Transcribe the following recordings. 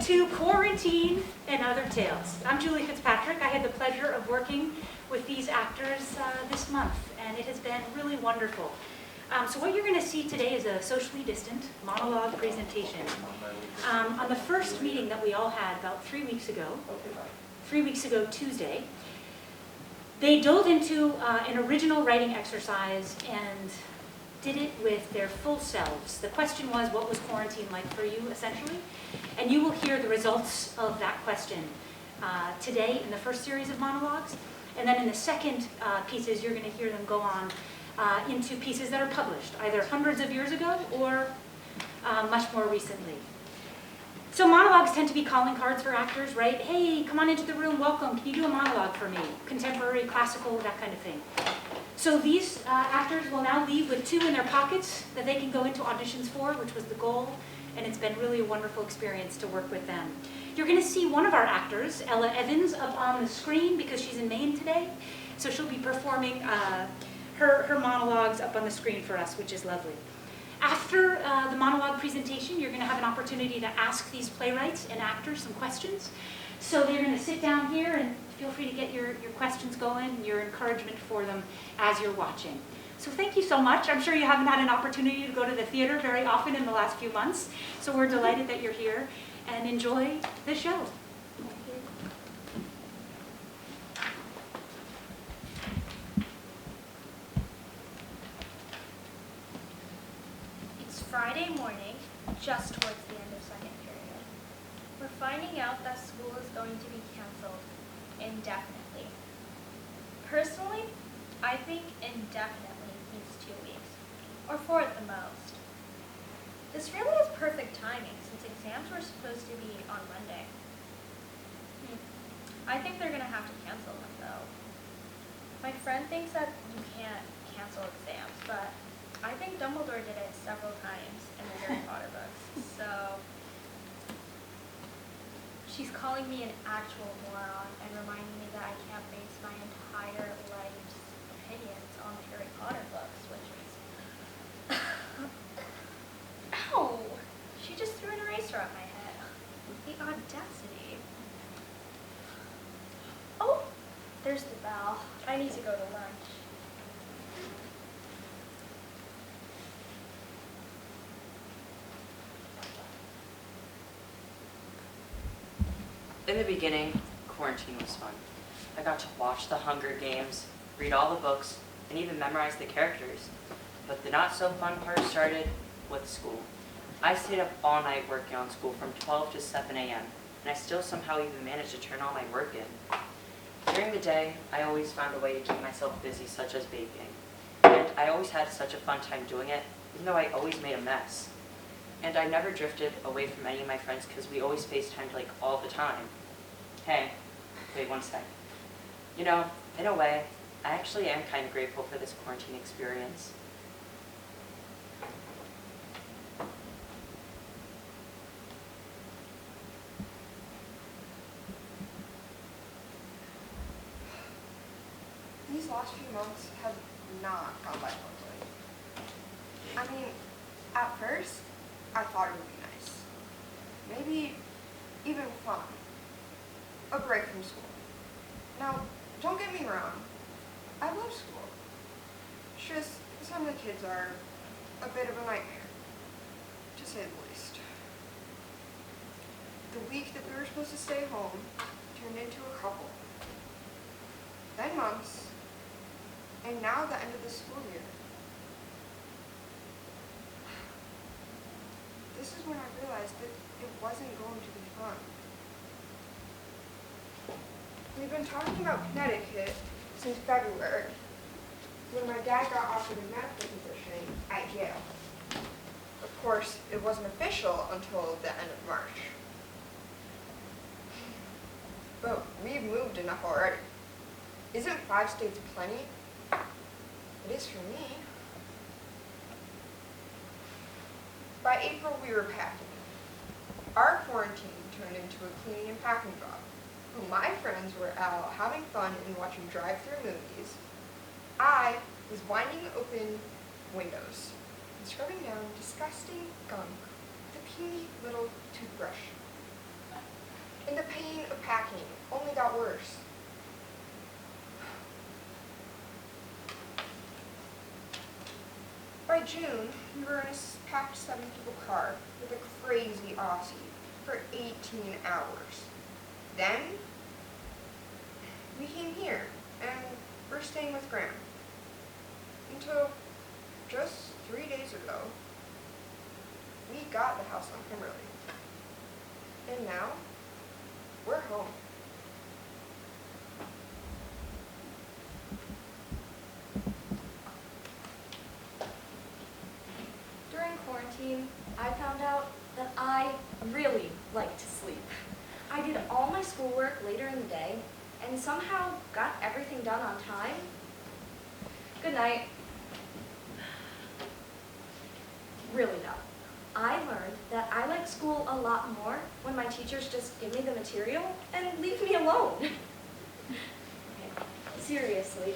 to Quarantine and Other Tales. I'm Julie Fitzpatrick. I had the pleasure of working with these actors this month, and it has been really wonderful. So what you're going to see today is a socially distant monologue presentation. On the first meeting that we all had about 3 weeks ago Tuesday, they dove into an original writing exercise and did it with their full selves. The question was, what was quarantine like for you, essentially? And you will hear the results of that question today in the first series of monologues. And then in the second pieces, you're going to hear them go on into pieces that are published, either hundreds of years ago or much more recently. So monologues tend to be calling cards for actors, right? Hey, come on into the room, welcome. Can you do a monologue for me? Contemporary, classical, that kind of thing. So these actors will now leave with 2 in their pockets that they can go into auditions for, which was the goal, and it's been really a wonderful experience to work with them. You're going to see one of our actors, Ella Evans, up on the screen because she's in Maine today. So she'll be performing her monologues up on the screen for us, which is lovely. After the monologue presentation, you're going to have an opportunity to ask these playwrights and actors some questions. So they're going to sit down here and feel free to get your questions going, your encouragement for them as you're watching. So thank you so much. I'm sure you haven't had an opportunity to go to the theater very often in the last few months. So we're delighted that you're here and enjoy the show. Friday morning, just towards the end of second period. We're finding out that school is going to be canceled indefinitely. Personally, I think indefinitely means 2 weeks, or 4 at the most. This really is perfect timing since exams were supposed to be on Monday. I think they're going to have to cancel them though. My friend thinks that you can't cancel exams, but I think Dumbledore did it several times in the Harry Potter books, so she's calling me an actual moron and reminding me that I can't base my entire life's opinions on the Harry Potter books, which is... Ow! She just threw an eraser at my head. The audacity. Oh, there's the bell. I need to go to lunch. In the beginning, quarantine was fun. I got to watch the Hunger Games, read all the books, and even memorize the characters. But the not so fun part started with school. I stayed up all night working on school from 12 to 7 a.m., and I still somehow even managed to turn all my work in. During the day, I always found a way to keep myself busy, such as baking. And I always had such a fun time doing it, even though I always made a mess. And I never drifted away from any of my friends because we always FaceTimed like all the time. Hey, wait 1 sec. You know, in a way, I actually am kind of grateful for this quarantine experience. These last few months have not gone by quickly. I mean, at first, I thought it would be nice. Maybe even fun. A break from school. Now, don't get me wrong. I love school. It's just some of the kids are a bit of a nightmare, to say the least. The week that we were supposed to stay home turned into a couple. Then months. And now the end of the school year. This is when I realized that it wasn't going to be fun. We've been talking about Connecticut since February, when my dad got offered a medical position at Yale. Of course, it wasn't official until the end of March. But we've moved enough already. Isn't 5 states plenty? It is for me. By April, we were packing. Our quarantine turned into a cleaning and packing job. While my friends were out having fun and watching drive-through movies, I was winding open windows and scrubbing down disgusting gunk with a puny little toothbrush. And the pain of packing only got worse. By June, we were in a packed 7-people car with a crazy Aussie for 18 hours. Then, we came here, and we're staying with Graham. Until just 3 days ago, we got the house on Kimberly. And now, we're home. During quarantine, I found out that I really like to sleep. I did all my schoolwork later in the day and somehow got everything done on time. Good night. Really though, I learned that I like school a lot more when my teachers just give me the material and leave me alone. Okay, seriously,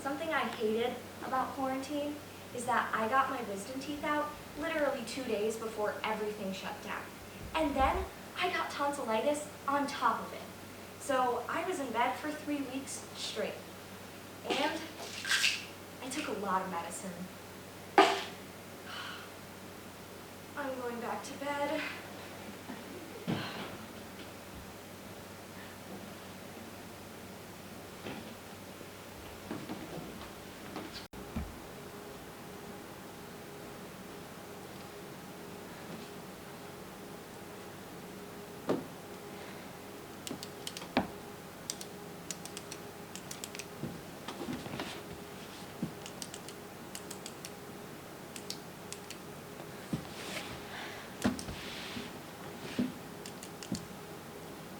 something I hated about quarantine is that I got my wisdom teeth out literally 2 days before everything shut down. And then I got tonsillitis on top of it. So I was in bed for 3 weeks straight. And I took a lot of medicine. I'm going back to bed.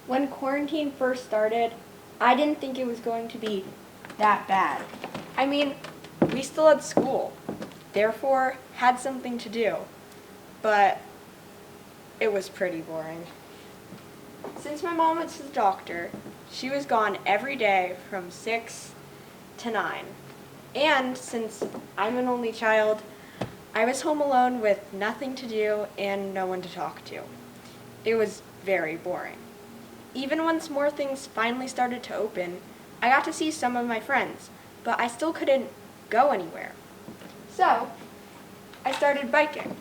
When quarantine first started, I didn't think it was going to be that bad. I mean, we still had school, therefore had something to do, but it was pretty boring. Since my mom went to the doctor, she was gone every day from 6 to 9. And since I'm an only child, I was home alone with nothing to do and no one to talk to. It was very boring. Even once more things finally started to open, I got to see some of my friends, but I still couldn't go anywhere. So, I started biking.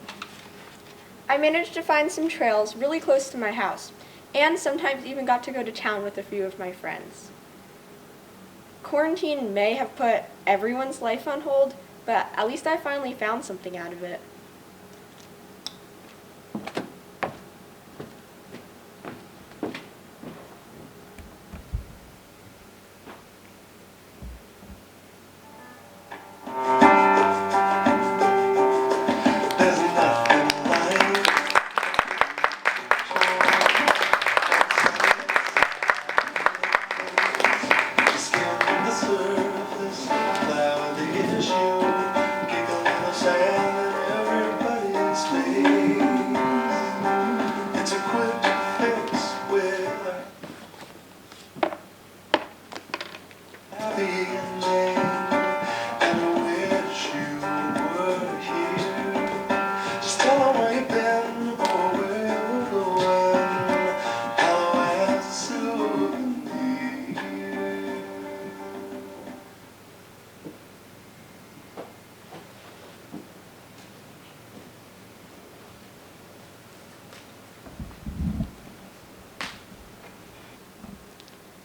I managed to find some trails really close to my house, and sometimes even got to go to town with a few of my friends. Quarantine may have put everyone's life on hold, but at least I finally found something out of it.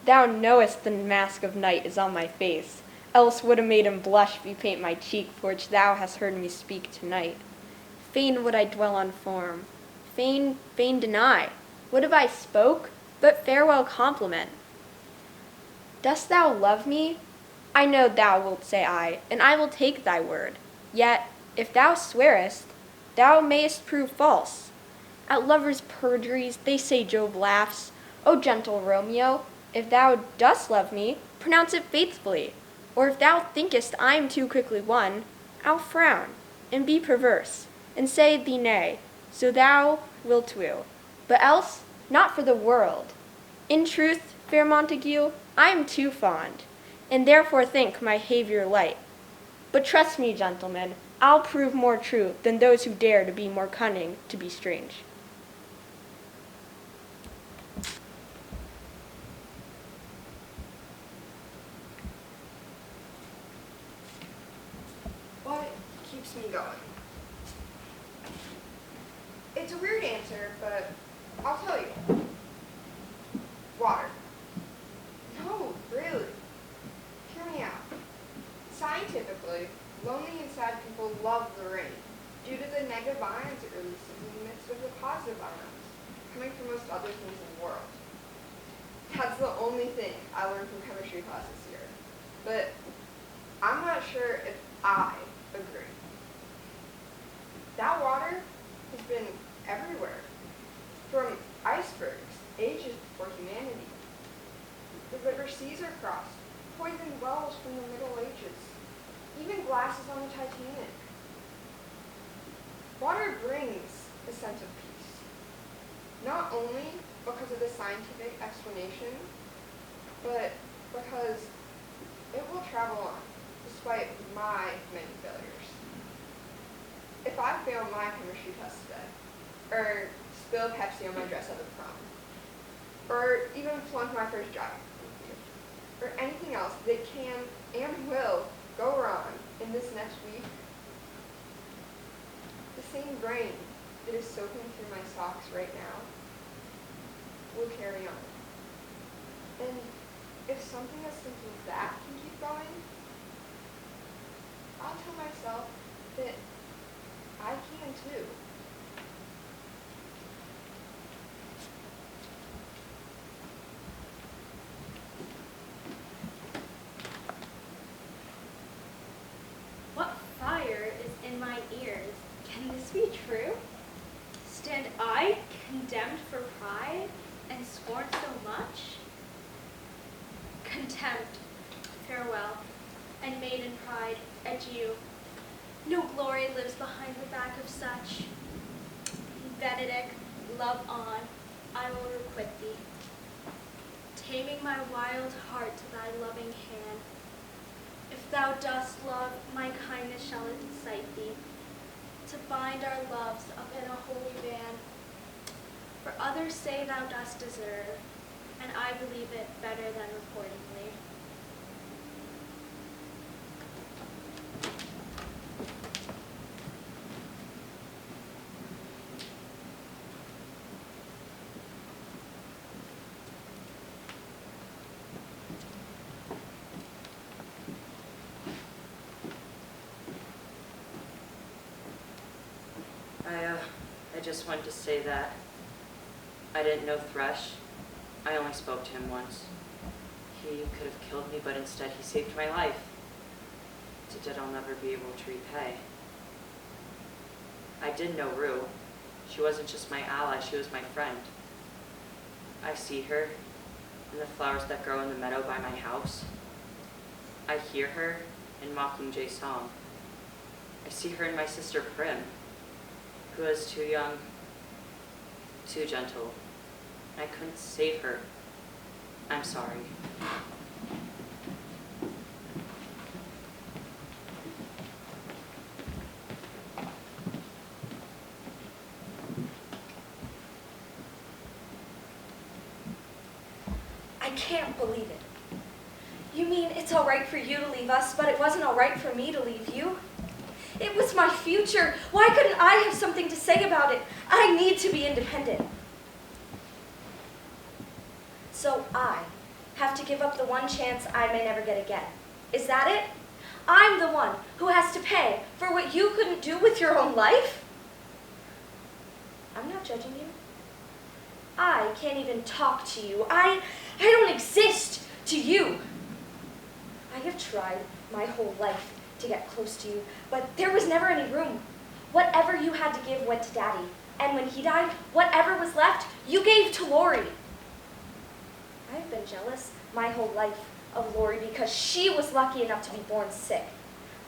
Thou knowest the mask of night is on my face, else would have made him blush bepaint my cheek, for which thou hast heard me speak tonight. Fain would I dwell on form, fain deny. What have I spoke, but farewell compliment? Dost thou love me? I know thou wilt say aye, and I will take thy word. Yet, if thou swearest, thou mayest prove false. At lovers' perjuries they say Jove laughs. O gentle Romeo, if thou dost love me, pronounce it faithfully. Or if thou thinkest I am too quickly won, I'll frown, and be perverse, and say thee nay, so thou wilt woo. But else, not for the world. In truth, fair Montague, I am too fond, and therefore think my behavior light. But trust me, gentlemen, I'll prove more true than those who dare to be more cunning to be strange. answer, but I'll tell you. Water. No, really. Hear me out. Scientifically, lonely and sad people love the rain due to the negative ions it releases in the midst of the positive ions coming from most other things in the world. That's the only thing I learned from chemistry class this year. But I'm not sure if I agree. That water has been everywhere, from icebergs, ages before humanity. The river seas are crossed, poisoned wells from the Middle Ages, even glasses on the Titanic. Water brings a sense of peace, not only because of the scientific explanation, but because it will travel on, despite my many failures. If I fail my chemistry test today, or spill Pepsi on my dress at the prom, or even flunk my first job interview, or anything else that can and will go wrong in this next week, the same brain that is soaking through my socks right now will carry on. And if something as simple as that can keep going, I'll tell myself that I can too. What fire is in my ears? Can this be true? Stand I condemned for pride and scorn so much? Contempt, farewell, and maiden pride, adieu. No glory lives behind the back of such. Benedict, love on, I will requite thee. Taming my wild heart to thy loving hand. If thou dost love, my kindness shall incite thee to bind our loves up in a holy band. For others say thou dost deserve, and I believe it better than reportingly. I just wanted to say that I didn't know Thresh. I only spoke to him once. He could have killed me, but instead he saved my life. It's a debt I'll never be able to repay. I did know Rue. She wasn't just my ally, she was my friend. I see her in the flowers that grow in the meadow by my house. I hear her in Mockingjay's song. I see her in my sister Prim, who was too young, too gentle. I couldn't save her. I'm sorry. I can't believe it. You mean it's all right for you to leave us, but it wasn't all right for me to leave you? It was my future. Why couldn't I have something to say about it? I need to be independent. So I have to give up the one chance I may never get again. Is that it? I'm the one who has to pay for what you couldn't do with your own life? I'm not judging you. I can't even talk to you. I don't exist to you. I have tried my whole life to get close to you, but there was never any room. Whatever you had to give went to Daddy, and when he died, whatever was left, you gave to Lori. I've been jealous my whole life of Lori because she was lucky enough to be born sick.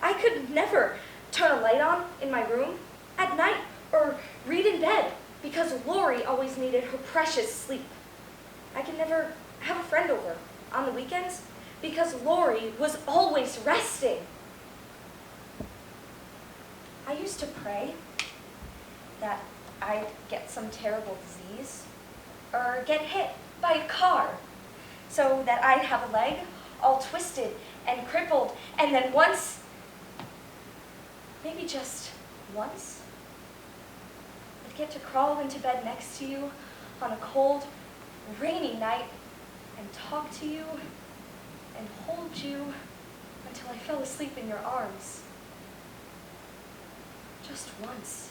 I could never turn a light on in my room at night or read in bed because Lori always needed her precious sleep. I could never have a friend over on the weekends because Lori was always resting. I used to pray that I'd get some terrible disease or get hit by a car so that I'd have a leg all twisted and crippled, and then once, maybe just once, I'd get to crawl into bed next to you on a cold, rainy night and talk to you and hold you until I fell asleep in your arms. Just once.